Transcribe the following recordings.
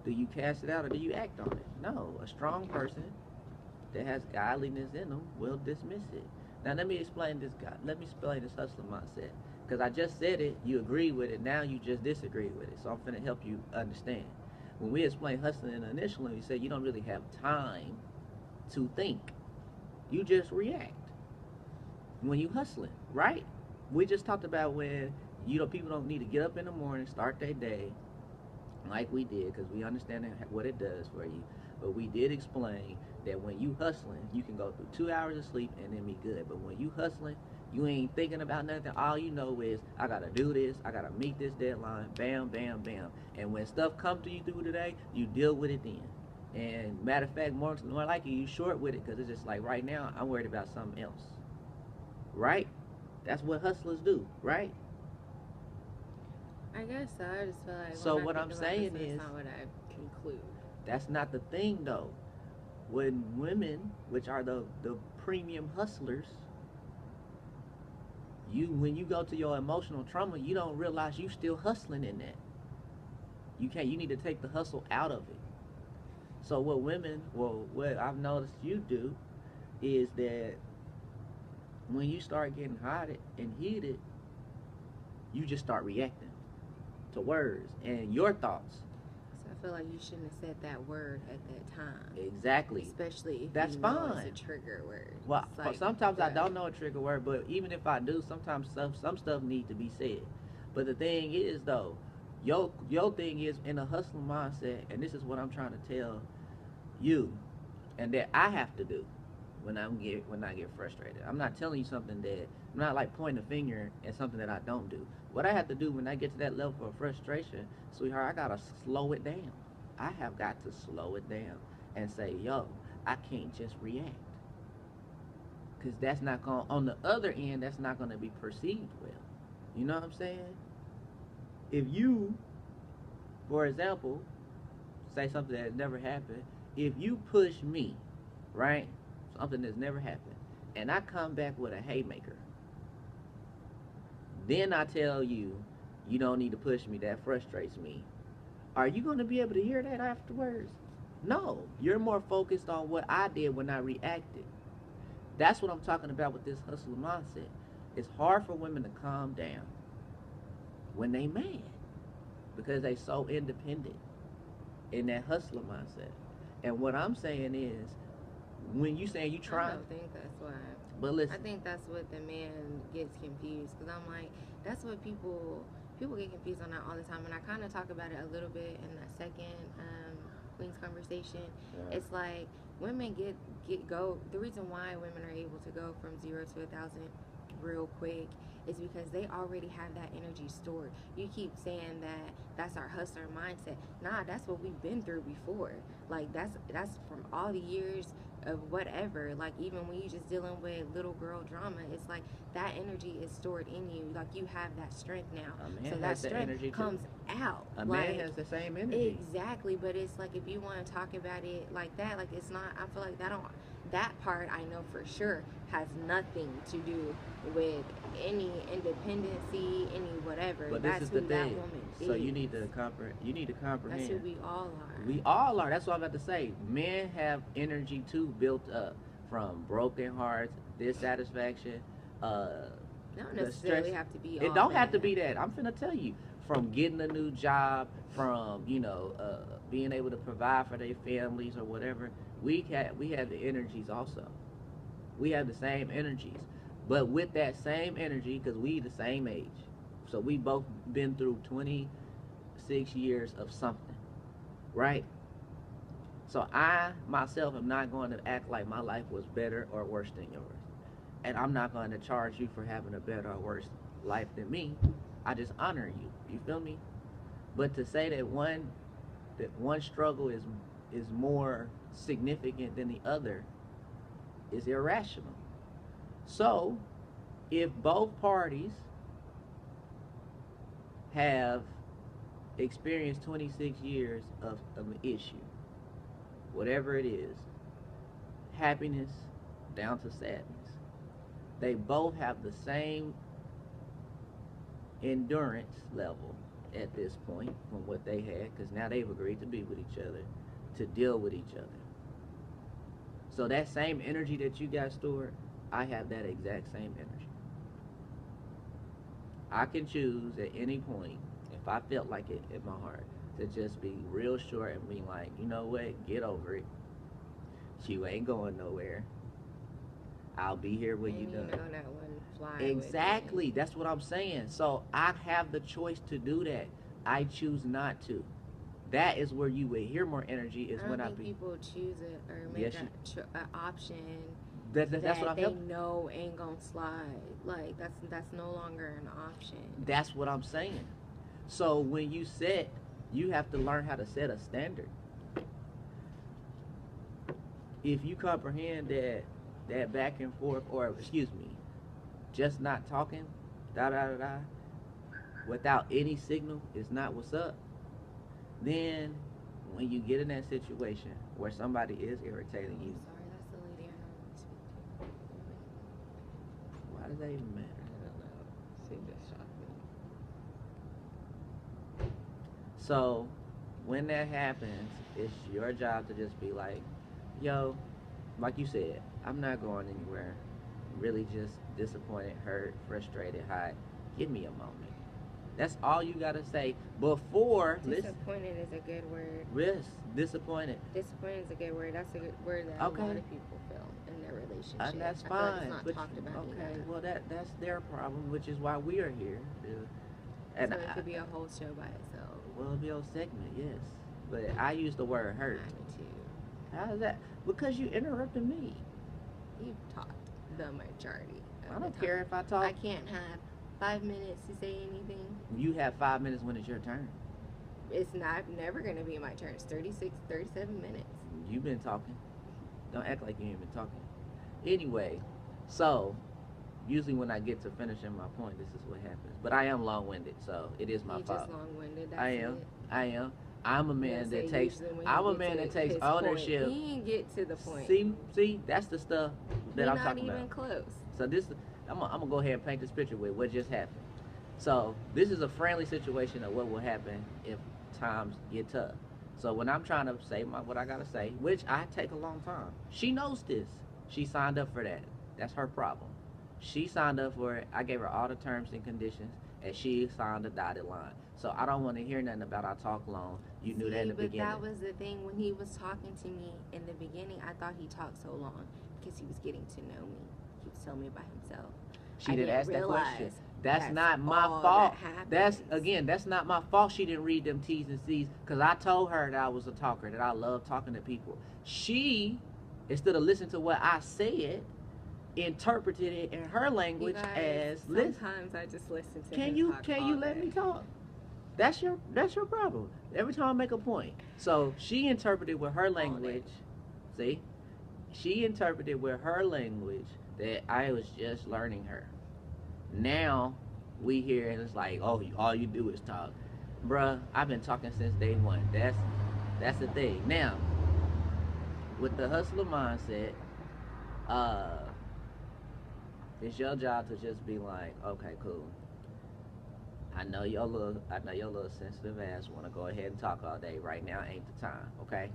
Do you cast it out or do you act on it? No. A strong person that has godliness in them will dismiss it. Now let me explain this guy. Let me explain this hustler mindset. Because I just said it, you agree with it. Now you just disagree with it. So I'm finna help you understand. When we explain hustling initially, we said you don't really have time to think. You just react when you hustling, right? We just talked about when people don't need to get up in the morning, start their day like we did, because we understand what it does for you. But we did explain that when you hustling, you can go through 2 hours of sleep and then be good. But when you hustling, you ain't thinking about nothing. All you know is I gotta do this, I gotta meet this deadline. Bam, bam, bam. And when stuff come to you through the day, you deal with it then. And matter of fact, more likely you short with it because it's just like right now I'm worried about something else. Right? That's what hustlers do, right? I guess so. I just feel like So when I what think I'm about this, saying that's is not what I conclude. that's not the thing though. When women, which are the premium hustlers, when you go to your emotional trauma, you don't realize you still hustling in that. You need to take the hustle out of it. So what I've noticed you do is that when you start getting hot and heated, you just start reacting to words and your thoughts. So I feel like you shouldn't have said that word at that time. Exactly. Especially if That's you know fine. it's a trigger word. Well, Like, sometimes I don't know a trigger word, but even if I do, sometimes some stuff needs to be said. But the thing is, though, your thing is in a hustling mindset, and this is what I'm trying to tell you, and that I have to do when I get frustrated. I'm not telling you something that I'm not like pointing a finger at something that I don't do. What I have to do when I get to that level of frustration, sweetheart, I gotta slow it down. I have got to slow it down and say, yo, I can't just react. Because that's not going on the other end, that's not going to be perceived well. You know what I'm saying? If you, for example, say something that never happened, if you push me, right, something that's never happened, and I come back with a haymaker, then I tell you, you don't need to push me, that frustrates me. Are you going to be able to hear that afterwards? No, you're more focused on what I did when I reacted. That's what I'm talking about with this hustler mindset. It's hard for women to calm down when they mad because they so independent in that hustler mindset. And what I'm saying is, when you saying you I try, don't think that's why. but I listen, think that's what the man gets confused because I'm like, that's what people get confused on that all the time, and I kind of talk about it a little bit in that second Queen's conversation. It's like women get go. The reason why women are able to go from 0 to 1,000 real quick is because they already have that energy stored. You keep saying that that's our hustler mindset. Nah, that's what we've been through before. Like that's from all the years of whatever. Like even when you just dealing with little girl drama, it's like that energy is stored in you. Like you have that strength now. a man So that has the strength energy too. comes out. A like man has the same energy. exactly, but it's like if you want to talk about it like that, like it's not. I feel like that part I know for sure has nothing to do with any independency, any whatever. But this That's is who the that thing. woman So is. you need to comprehend. You need to That's who comprehend. we all are. We all are. That's what I'm about to say. Men have energy too built up from broken hearts, dissatisfaction, uh, Don't the stress. necessarily have to be It all don't have to bad. be that. I'm finna tell you. From getting a new job, from being able to provide for their families or whatever. We have the energies also. We have the same energies, but with that same energy, because we the same age, so we both been through 26 years of something, right? So I myself am not going to act like my life was better or worse than yours. And I'm not going to charge you for having a better or worse life than me. I just honor you. You feel me? But to say that one struggle is more significant than the other is irrational. So, if both parties have experienced 26 years of an issue, whatever it is, happiness down to sadness, they both have the same endurance level at this point from what they had, because now they've agreed to be with each other, to deal with each other. So that same energy that you got stored, I have that exact same energy. I can choose at any point, if I felt like it in my heart, to just be real short and be like, you know what, get over it. You ain't going nowhere. I'll be here when you done. Know that one fly Exactly. That's what I'm saying. So I have the choice to do that. I choose not to. That is where you would hear more energy. Is when I be. People choose it or make an option that's that what I'm they know ain't gonna slide. Like that's no longer an option. That's what I'm saying. So when you set, you have to learn how to set a standard. If you comprehend that back and forth, or excuse me, just not talking, da da da da, without any signal is not what's up, then when you get in that situation where somebody is irritating you. Sorry, that's the lady I normally speak to. Why does that even matter? I don't know. She just shocked me. So when that happens, it's your job to just be like, yo, like you said, I'm not going anywhere. Really just disappointed, hurt, frustrated, hot. Give me a moment. That's all you gotta say before. Disappointed is a good word. Yes, disappointed. Disappointed is a good word. That's a good word that a lot of people feel in their relationship. And that's fine. Like it's not talked about enough. Well, that's their problem, which is why we are here. And so it could be a whole show by itself. Well, it'll be a segment, yes. But I use the word hurt. Me too. How is that? Because you interrupted me. You've talked the majority. I don't care if I talk. I can't have 5 minutes to say anything. You have 5 minutes when it's your turn. It's never going to be my turn. It's 36, 37 minutes. You've been talking. Don't act like you ain't been talking. Anyway, so usually when I get to finishing my point, this is what happens. But I am long-winded, so it is my fault. Just long-winded. That's I am. I'm a man that takes. I'm a man that takes ownership. Point. He didn't get to the point. See, that's the stuff that I'm talking about. Not even close. So this, I'm gonna go ahead and paint this picture with what just happened. So this is a friendly situation of what will happen if times get tough. So when I'm trying to say what I gotta say, which I take a long time. She knows this. She signed up for that. That's her problem. She signed up for it. I gave her all the terms and conditions, and she signed the dotted line. So I don't want to hear nothing about I talk long. You knew that in the beginning. But that was the thing. When he was talking to me in the beginning, I thought he talked so long because he was getting to know me. He was telling me about himself. She didn't ask that question. That's not my fault. That's not my fault. She didn't read them T's and C's because I told her that I was a talker, that I love talking to people. She, instead of listening to what I said, interpreted it in her language as listen. Sometimes I just listen to Can you let me talk? That's your problem. Every time I make a point. So she interpreted with her language. See? She interpreted with her language that I was just learning her. Now we hear and it's like, oh, all you do is talk. Bruh, I've been talking since day one. That's the thing. Now, with the hustler mindset, it's your job to just be like, okay, cool. I know your little sensitive ass want to go ahead and talk all day. Right now ain't the time, okay?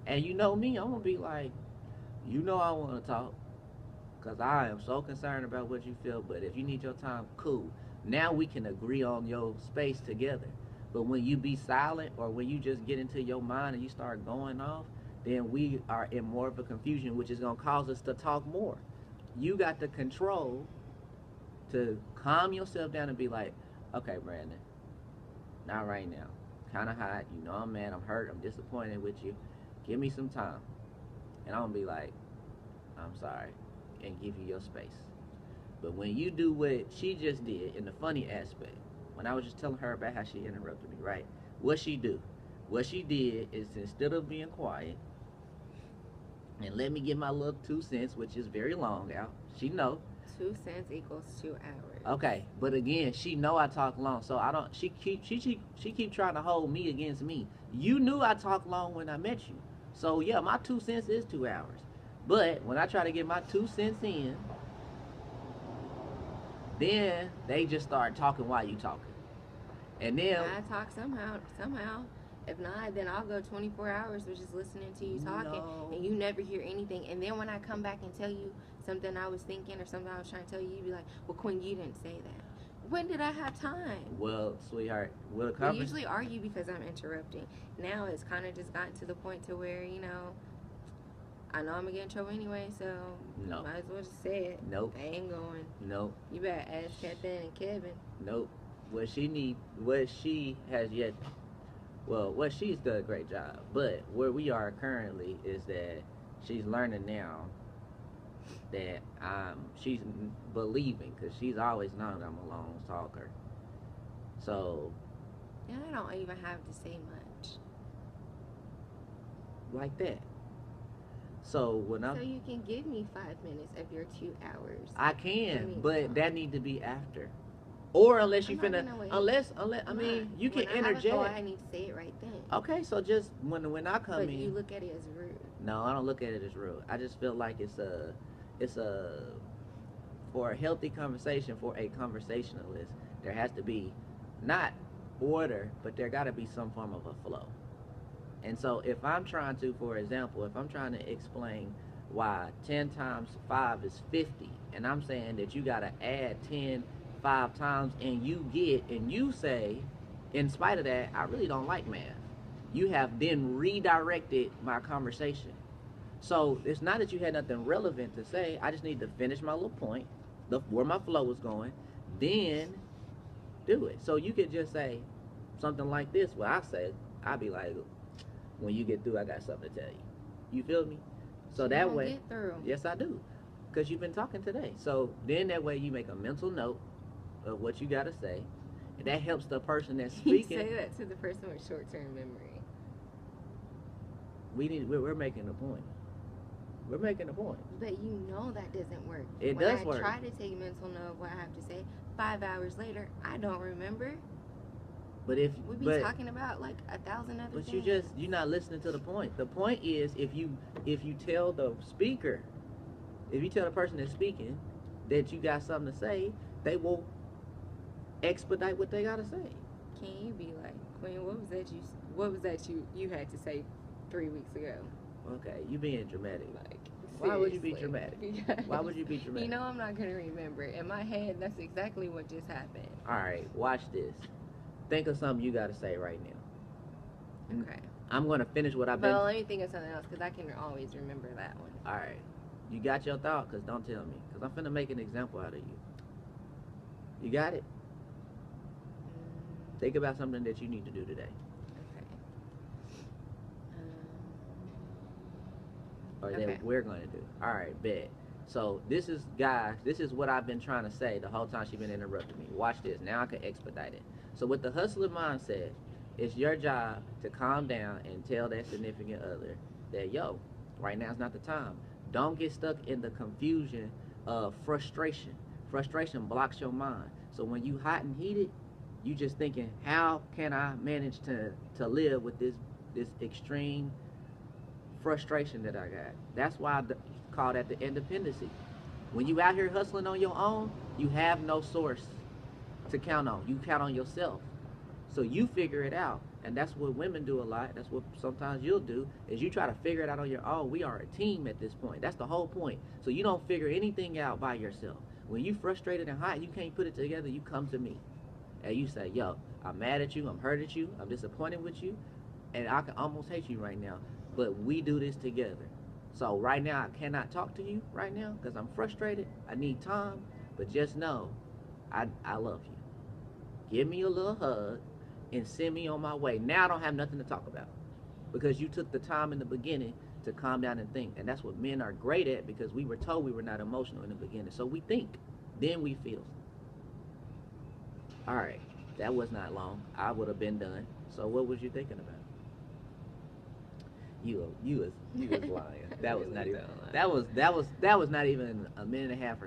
And you know me, I'm gonna be like, you know I want to talk, cause I am so concerned about what you feel. But if you need your time, cool. Now we can agree on your space together. But when you be silent, or when you just get into your mind and you start going off, then we are in more of a confusion, which is gonna cause us to talk more. You got the control to calm yourself down and be like, okay, Brandon, not right now. Kind of hot. You know I'm mad. I'm hurt. I'm disappointed with you. Give me some time. And I'm going to be like, I'm sorry. And give you your space. But when you do what she just did in the funny aspect, when I was just telling her about how she interrupted me, right? What she do? What she did is, instead of being quiet and let me get my little 2 cents, which is very long out, she know. 2 cents equals 2 hours. Okay, but again, she know I talk long, so I don't. She keep trying to hold me against me. You knew I talk long when I met you, so yeah, my 2 cents is 2 hours. But when I try to get my 2 cents in, then they just start talking while you talking, And then I talk somehow. If not, then I'll go 24 hours with just listening to you talking, no, and you never hear anything. And then when I come back and tell you something I was thinking or something I was trying to tell you, you be like, "Well, Quinn, you didn't say that." When did I have time? well, sweetheart, we'll We usually argue because I'm interrupting. Now it's kind of just gotten to the point to where I know I'm gonna get in trouble anyway, so No. might as well just say it. Nope. I ain't going. Nope. You better ask Catherine and Kevin. Nope. What she has yet, well, what she's done a great job. But where we are currently is that she's learning now that she's believing, because she's always known I'm a long talker. So, And I don't even have to say much. like that. So when So you can give me 5 minutes of your 2 hours. I can, I mean, but that need to be after. Or unless you I'm not finna, gonna wait. unless I mean, you can when I have a interject. thought, I need to say it right then. Okay, so just when I come But in, you look at it as rude. no, I don't look at it as rude. I just feel like it's a for a healthy conversation, for a conversationalist, there has to be not order, but there got to be some form of a flow. And so if I'm trying to, for example, if I'm trying to explain why 10 times 5 is 50, and I'm saying that you got to add 10 5 times, and you say, in spite of that, I really don't like math. You have then redirected my conversation. So it's not that you had nothing relevant to say. I just need to finish my little point, where my flow was going, then do it. So you could just say something like this. Well, I'd be like, when you get through, I got something to tell you. You feel me? So You that don't way, get through. yes, I do, because you've been talking today. So then that way you make a mental note of what you got to say, and that helps the person that's You speaking. say that to the person with short-term memory. We're making a point. We're making a point. But you know that doesn't work. It when does I work. try to take mental note of what I have to say, 5 hours later, I don't remember. But if We be talking about like 1,000 other but things. you're not listening to the point. The point is, if you tell the speaker, if you tell the person that's speaking that you got something to say, they will expedite what they gotta say. Can you be like, Queen? What was that you had to say 3 weeks ago? Okay, you being dramatic. Like, Why would you be seriously. dramatic? Because Why would you be dramatic? You know I'm not gonna remember. In my head, that's exactly what just happened. All right, watch this. Think of something you gotta say right now. Okay. I'm gonna finish what I've been. But let me think of something else because I can always remember that one. All right, you got your thought? Cause don't tell me. Cause I'm finna make an example out of you. You got it? Think about something that you need to do today. Okay. Or Okay. that we're going to do. All right, bet. So this is, guys, this is what I've been trying to say the whole time she's been interrupting me. Watch this. Now I can expedite it. So with the hustler mindset, it's your job to calm down and tell that significant other that, yo, right now is not the time. Don't get stuck in the confusion of frustration. Frustration blocks your mind. So when you hot and heated, you just thinking, how can I manage to live with this extreme frustration that I got? That's why I call that the independency. When you out here hustling on your own, you have no source to count on. You count on yourself. So you figure it out. And that's what women do a lot. That's what sometimes you'll do, is you try to figure it out on your own. We are a team at this point. That's the whole point. So you don't figure anything out by yourself. When you frustrated and hot, you can't put it together, you come to me. And you say, yo, I'm mad at you, I'm hurt at you, I'm disappointed with you, and I can almost hate you right now. But we do this together. So right now, I cannot talk to you right now because I'm frustrated. I need time. But just know, I love you. Give me a little hug and send me on my way. Now I don't have nothing to talk about because you took the time in the beginning to calm down and think. And that's what men are great at, because we were told we were not emotional in the beginning. So we think, then we feel. All right, that was not long. I would have been done. So what was you thinking about? You was lying. That was not even. That was not even a minute and a half or